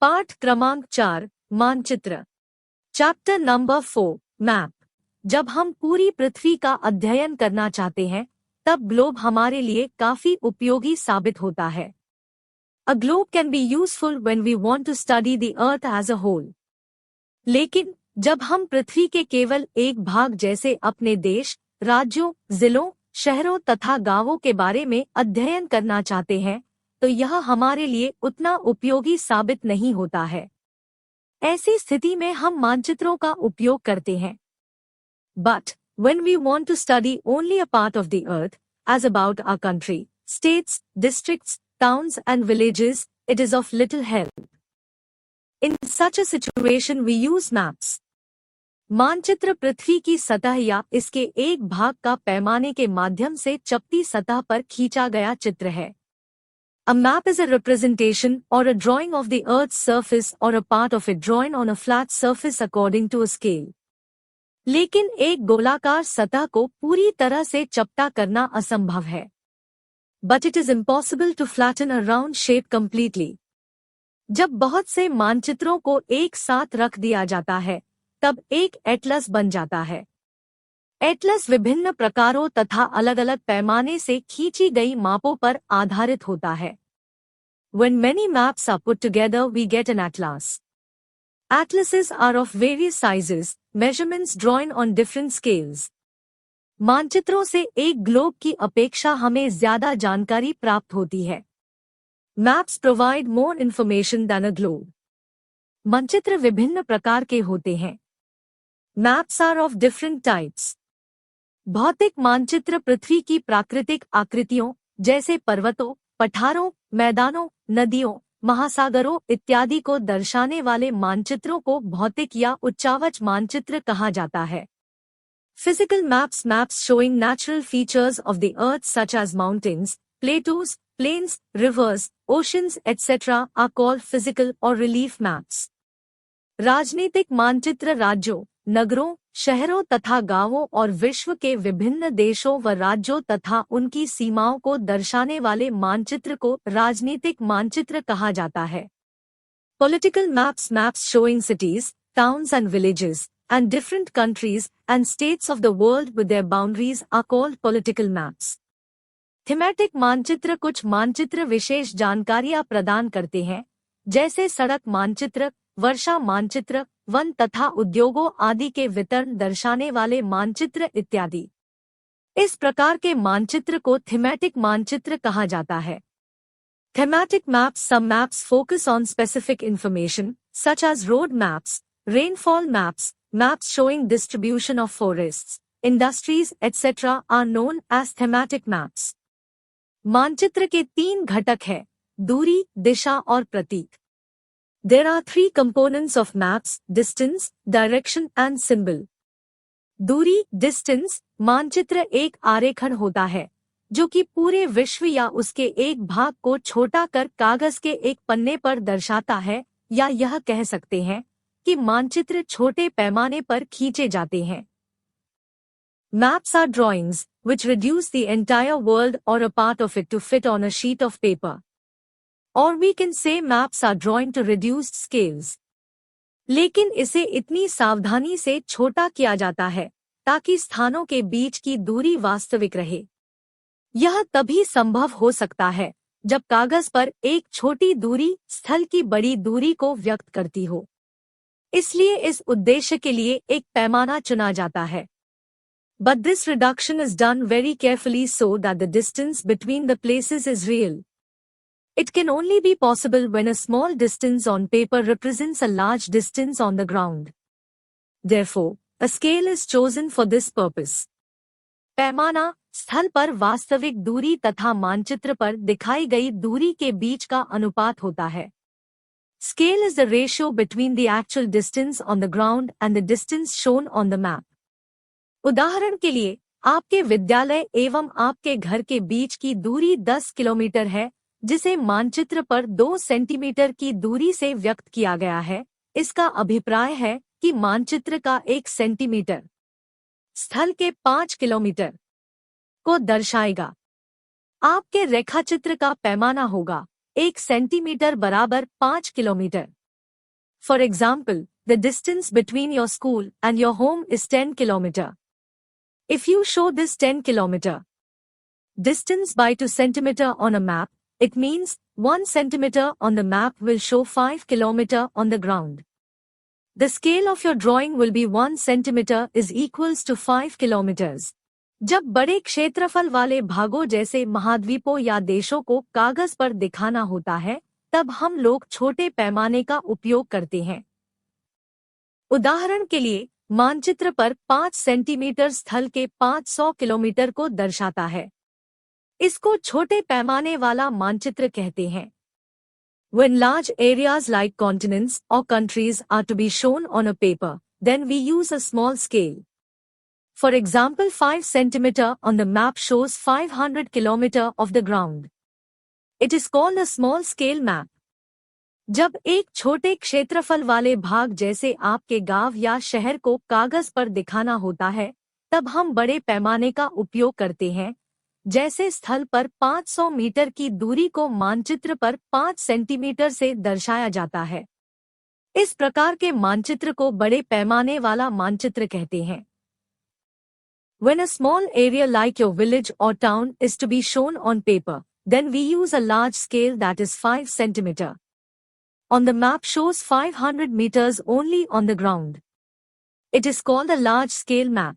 पाठ क्रमांक 4 मानचित्र। Chapter number 4 map. जब हम पूरी पृथ्वी का अध्ययन करना चाहते हैं तब ग्लोब हमारे लिए काफी उपयोगी साबित होता है। A globe can be useful when we want to study the earth as a whole. लेकिन जब हम पृथ्वी के केवल एक भाग जैसे अपने देश, राज्यों, जिलों, शहरों तथा गांवों के बारे में अध्ययन करना चाहते हैं तो यह हमारे लिए उतना उपयोगी साबित नहीं होता है। ऐसी स्थिति में हम मानचित्रों का उपयोग करते हैं। But when we want to study only a part of the earth, as about our country, states, districts, towns and villages, it is of little help. In such a situation we use maps. मानचित्र पृथ्वी की सतह या इसके एक भाग का पैमाने के माध्यम से चपटी सतह पर खींचा गया चित्र है। A map is a representation or a drawing of the Earth's surface or a part of it drawn on a flat surface according to a scale. लेकिन एक गोलाकार सतह को पूरी तरह से चपटा करना असंभव है। But it is impossible to flatten a round shape completely. जब बहुत से मानचित्रों को एक साथ रख दिया जाता है तब एक एटलस बन जाता है। एटलस विभिन्न प्रकारों तथा अलग अलग पैमाने से खींची गई मापों पर आधारित होता है। When many maps are put together we get an atlas. Atlases are of various sizes, measurements drawn on different scales. मानचित्रों से एक ग्लोब की अपेक्षा हमें ज्यादा जानकारी प्राप्त होती है। Maps provide more information than a globe. मानचित्र विभिन्न प्रकार के होते हैं। Maps are of different types. भौतिक मानचित्र पृथ्वी की प्राकृतिक आकृतियों जैसे पर्वतों, पठारों, मैदानों, नदियों, महासागरों इत्यादि को दर्शाने वाले मानचित्रों को भौतिक या उच्चावच मानचित्र कहा जाता है। Physical maps, maps showing natural features of the earth such as mountains, plateaus, plains, rivers, oceans, etc. are called physical or relief maps. राजनीतिक मानचित्र राज्यों, नगरों, शहरों तथा गांवों और विश्व के विभिन्न देशों व राज्यों तथा उनकी सीमाओं को दर्शाने वाले मानचित्र को राजनीतिक मानचित्र कहा जाता है। Political maps, maps showing cities, towns and villages, and different countries and states of the world with their boundaries are called political maps. Thematic मानचित्र कुछ मानचित्र विशेष जानकारियां प्रदान करते हैं, जैसे सड़क मानचित्र, वर्षा मानचित्र, वन तथा उद्योगों आदि के वितरण दर्शाने वाले मानचित्र इत्यादि। इस प्रकार के मानचित्र को थीमेटिक मानचित्र कहा जाता है। Thematic maps, some maps focus on specific information, such as road maps, rainfall maps, maps showing distribution of forests, industries, etc. are known as thematic maps. मानचित्र के 3 घटक हैं: दूरी, दिशा और प्रतीक। There are 3 components of maps: distance, direction and symbol. दूरी, distance, मानचित्र एक आरेखन होता है जो कि पूरे विश्व या उसके एक भाग को छोटा कर कागज के एक पन्ने पर दर्शाता है, या यह कह सकते हैं कि मानचित्र छोटे पैमाने पर खींचे जाते हैं। Maps are drawings which reduce the entire world or a part of it to fit on a sheet of paper. Or we can say maps are drawn to reduced scales. लेकिन इसे इतनी सावधानी से छोटा किया जाता है ताकि स्थानों के बीच की दूरी वास्तविक रहे। यह तभी संभव हो सकता है जब कागज पर एक छोटी दूरी स्थल की बड़ी दूरी को व्यक्त करती हो। इसलिए इस उद्देश्य के लिए एक पैमाना चुना जाता है। But this reduction is done very carefully so that the distance between the places is real. It can only be possible when a small distance on paper represents a large distance on the ground. Therefore, a scale is chosen for this purpose. पैमाना स्थल पर वास्तविक दूरी तथा मानचित्र पर दिखाई गई दूरी के बीच का अनुपात होता है। Scale is the ratio between the actual distance on the ground and the distance shown on the map. उदाहरण के लिए, आपके विद्यालय एवं आपके घर के बीच की दूरी 10 किलोमीटर है, जिसे मानचित्र पर 2 सेंटीमीटर की दूरी से व्यक्त किया गया है। इसका अभिप्राय है कि मानचित्र का 1 सेंटीमीटर स्थल के 5 किलोमीटर को दर्शाएगा। आपके रेखाचित्र का पैमाना होगा 1 सेंटीमीटर बराबर 5 kilometre. For example, the distance between your school and your home is 10 km. If you show this 10 km distance by 2 cm on a map, it means 1 cm on the map will show 5 km on the ground. The scale of your drawing will be 1 cm is equals to 5 kilometers. जब बड़े क्षेत्रफल वाले भागों जैसे महाद्वीपों या देशों को कागज पर दिखाना होता है, तब हम लोग छोटे पैमाने का उपयोग करते हैं। उदाहरण के लिए, मानचित्र पर 5 सेंटीमीटर स्थल के 500 किलोमीटर को दर्शाता है। इसको छोटे पैमाने वाला मानचित्र कहते हैं। When large areas like continents or countries are to be shown on a paper, then we use a small scale. For example, 5 cm on the map shows 500 km of the ground. It is called a small scale map. जब एक छोटे क्षेत्रफल वाले भाग जैसे आपके गांव या शहर को कागज पर दिखाना होता है, तब हम बड़े पैमाने का उपयोग करते हैं, जैसे स्थल पर 500 मीटर की दूरी को मानचित्र पर 5 सेंटीमीटर से दर्शाया जाता है। इस प्रकार के मानचित्र को बड़े पैमाने वाला मानचित्र कहते हैं। When a small area like your village or town is to be shown on paper, then we use a large scale that is 5 cm. On the map shows 500 meters only on the ground. It is called a large scale map.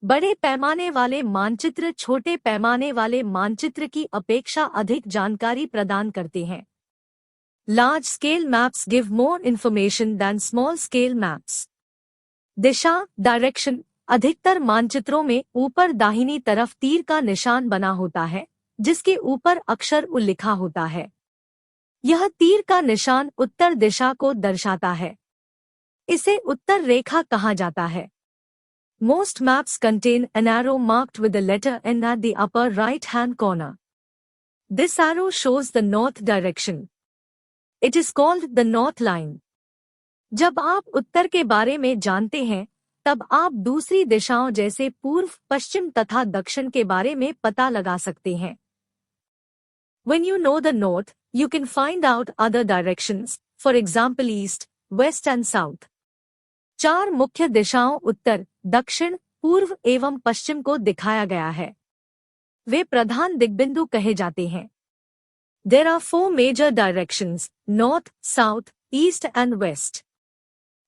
बड़े पैमाने वाले मानचित्र छोटे पैमाने वाले मानचित्र की अपेक्षा अधिक जानकारी प्रदान करते हैं। Large scale maps give more information than small scale maps. दिशा, डायरेक्शन, अधिकतर मानचित्रों में ऊपर दाहिनी तरफ तीर का निशान बना होता है, जिसके ऊपर अक्षर उ लिखा होता है। यह तीर का निशान उत्तर दिशा को दर्शाता है। इसे उत्तर रेखा कहा जाता है। Most maps contain an arrow marked with the letter N at the upper right-hand corner. This arrow shows the north direction. It is called the north line. जब आप उत्तर के बारे में जानते हैं, तब आप दूसरी दिशाओं जैसे पूर्व, पश्चिम तथा दक्षिण के बारे में पता लगा सकते हैं। When you know the north, you can find out other directions, for example east, west and south. 4 मुख्य दिशाओं उत्तर, दक्षिण, पूर्व एवं पश्चिम को दिखाया गया है। वे प्रधान दिग्बिंदु कहे जाते हैं। There are 4 major directions, north, south, east and west.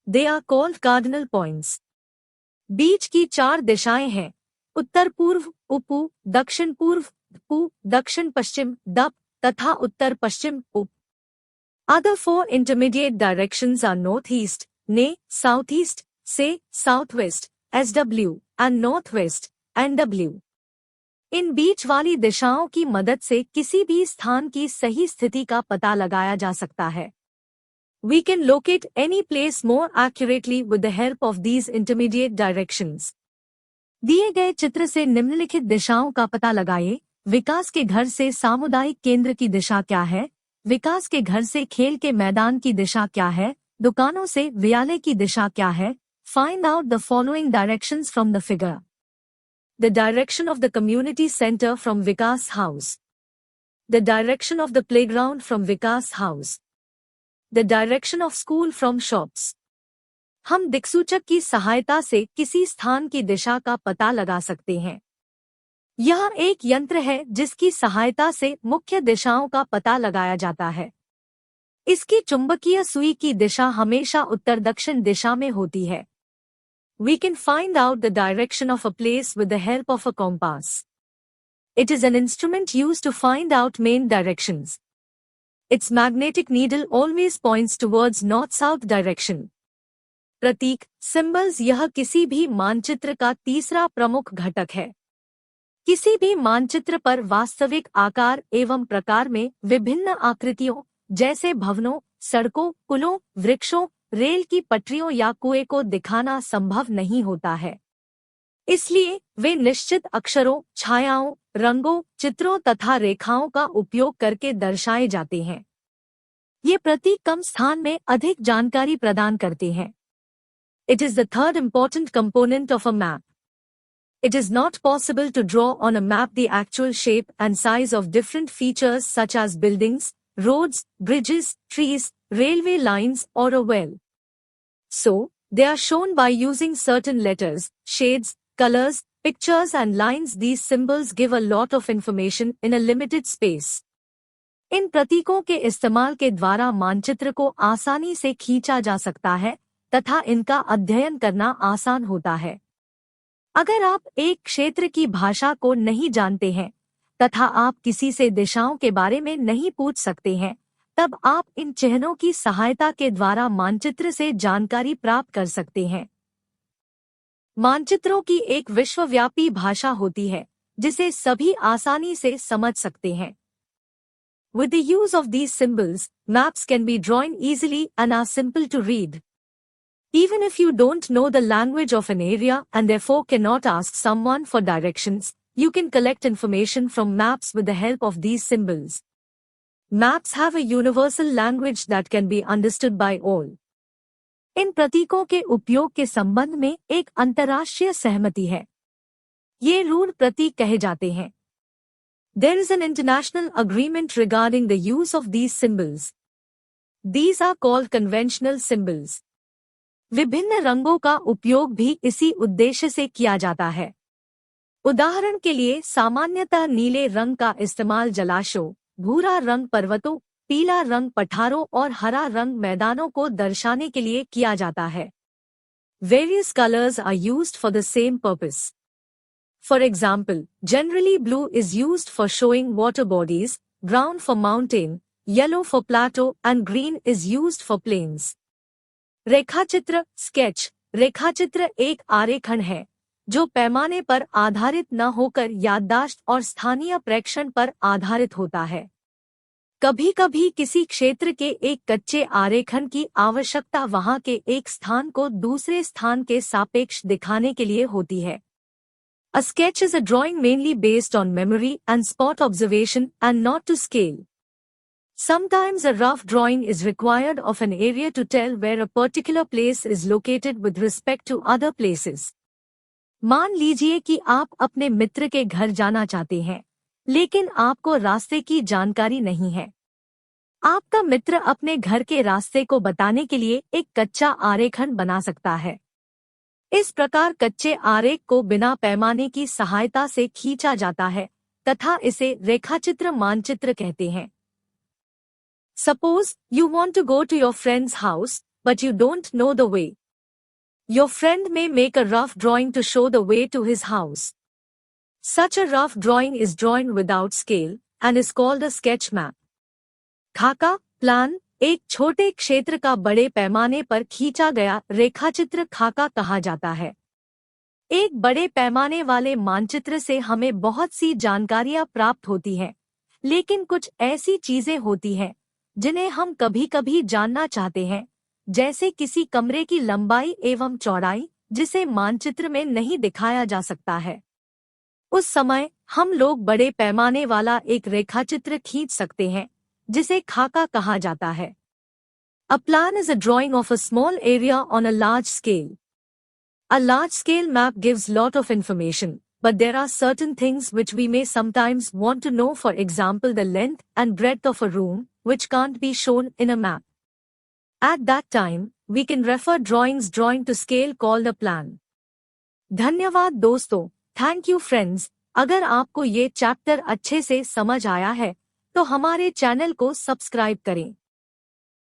They are called cardinal points. बीच की 4 दिशाएं हैं, उत्तर पूर्व, उपू, दक्षिण पूर्व, पू, दक्षिण पश्चिम, दप, तथा उत्तर पश्चिम, उप। Other 4 intermediate directions are northeast, ने, southeast, से, southwest, SW, and northwest, NW. इन बीच वाली दिशाओं की मदद से किसी भी स्थान की सही स्थिति का पता लगाया जा सकता है। We can locate any place more accurately with the help of these intermediate directions. दिए गए चित्र से निम्नलिखित दिशाओं का पता लगाइए। विकास के घर से सामुदायिक केंद्र की दिशा क्या है? विकास के घर से खेल के मैदान की दिशा क्या है? दुकानों से विद्यालय की दिशा क्या है? Find out the following directions from the figure. The direction of the community center from Vikas House. The direction of the playground from Vikas House. The direction of school from shops. हम दिक्सूचक की सहायता से किसी स्थान की दिशा का पता लगा सकते हैं। यह एक यंत्र है जिसकी सहायता से मुख्य दिशाओं का पता लगाया जाता है। इसकी चुंबकीय सुई की दिशा हमेशा उत्तर दक्षिण दिशा में होती है। We can find out the direction of a place with the help of a compass. It is an instrument used to find out main directions. Its magnetic needle always points towards north-south direction. Prateek, symbols यह किसी भी मानचित्र का तीसरा प्रमुख घटक है। किसी भी मानचित्र पर वास्तविक आकार एवं प्रकार में विभिन्न आकृतियों, जैसे भवनों, सड़कों, पुलों, वृक्षों, रेल की पटरियों या कुएं को दिखाना संभव नहीं होता है। इसलिए वे निश्चित अक्षरों, छायाओं, रंगों, चित्रों तथा रेखाओं का उपयोग करके दर्शाए जाते हैं। ये प्रतीक कम स्थान में अधिक जानकारी प्रदान करते हैं। It is the third important component of a map. It is not possible to draw on a map the actual shape and size of different features such as buildings, roads, bridges, trees, railway lines, or a well. So, they are shown by using certain letters, shades, colors, pictures and lines. These symbols give a lot of information in a limited space. इन प्रतीकों के इस्तेमाल के द्वारा मानचित्र को आसानी से खींचा जा सकता है तथा इनका अध्ययन करना आसान होता है। अगर आप एक क्षेत्र की भाषा को नहीं जानते हैं तथा आप किसी से दिशाओं के बारे में नहीं पूछ सकते हैं, तब आप इन चिन्हों की सहायता के द्वारा मानचित्र से जानकारी प्राप्त कर सकते हैं। मानचित्रों की एक विश्वव्यापी भाषा होती है जिसे सभी आसानी से समझ सकते हैं। With the use of these symbols, maps can be drawn easily and are simple to read. Even if you don't know the language of an area and therefore cannot ask someone for directions, you can collect information from maps with the help of these symbols. Maps have a universal language that can be understood by all. इन प्रतीकों के उपयोग के संबंध में एक अंतर्राष्ट्रीय सहमति है। ये रूढ़ प्रतीक कहे जाते हैं। There is an international agreement regarding the use of these symbols. These are called conventional symbols. विभिन्न रंगों का उपयोग भी इसी उद्देश्य से किया जाता है। उदाहरण के लिए सामान्यतः नीले रंग का इस्तेमाल जलाशयों, भूरा रंग पर्वतों, पीला रंग पठारों और हरा रंग मैदानों को दर्शाने के लिए किया जाता है। Various colors are used for the same purpose. For example, generally blue is used for showing water bodies, brown for mountain, yellow for plateau and green is used for plains. रेखाचित्र स्केच। रेखाचित्र एक आरेखन है जो पैमाने पर आधारित न होकर याददाश्त और स्थानीय प्रेक्षण पर आधारित होता है। कभी कभी किसी क्षेत्र के एक कच्चे आरेखन की आवश्यकता वहां के एक स्थान को दूसरे स्थान के सापेक्ष दिखाने के लिए होती है। A sketch is a drawing mainly based on memory and spot observation and not to scale. Sometimes a rough drawing is required of an area to tell where a particular place is located with respect to other places. मान लीजिए कि आप अपने मित्र के घर जाना चाहते हैं, लेकिन आपको रास्ते की जानकारी नहीं है। आपका मित्र अपने घर के रास्ते को बताने के लिए एक कच्चा आरेखन बना सकता है। इस प्रकार कच्चे आरेख को बिना पैमाने की सहायता से खींचा जाता है तथा इसे रेखाचित्र मानचित्र कहते हैं। Suppose you want to go to your friend's house, but you don't know the way. Your friend may make a rough drawing to show the way to his house. Such a rough drawing is drawn without scale and is called a sketch map. खाका plan एक छोटे क्षेत्र का बड़े पैमाने पर खींचा गया रेखाचित्र खाका कहा जाता है। एक बड़े पैमाने वाले मानचित्र से हमें बहुत सी जानकारियां प्राप्त होती हैं, लेकिन कुछ ऐसी चीजें होती हैं जिन्हें हम कभी-कभी जानना चाहते हैं, जैसे किसी कमरे की लंबाई एवं चौड़ाई जिसे मानचित्र में नहीं दिखाया जा सकता है। उस समय हम लोग बड़े पैमाने वाला एक रेखाचित्र खींच सकते हैं जिसे खाका कहा जाता है। A plan is a drawing of a small area on a large scale. A large scale map gives lot of information, but there are certain things which we may sometimes want to know, for example the length and breadth of a room, which can't be shown in a map. At that time, we can refer drawings drawing to scale called a plan. धन्यवाद दोस्तों, thank you friends. अगर आपको ये chapter अच्छे से समझ आया है तो हमारे चैनल को सब्सक्राइब करें।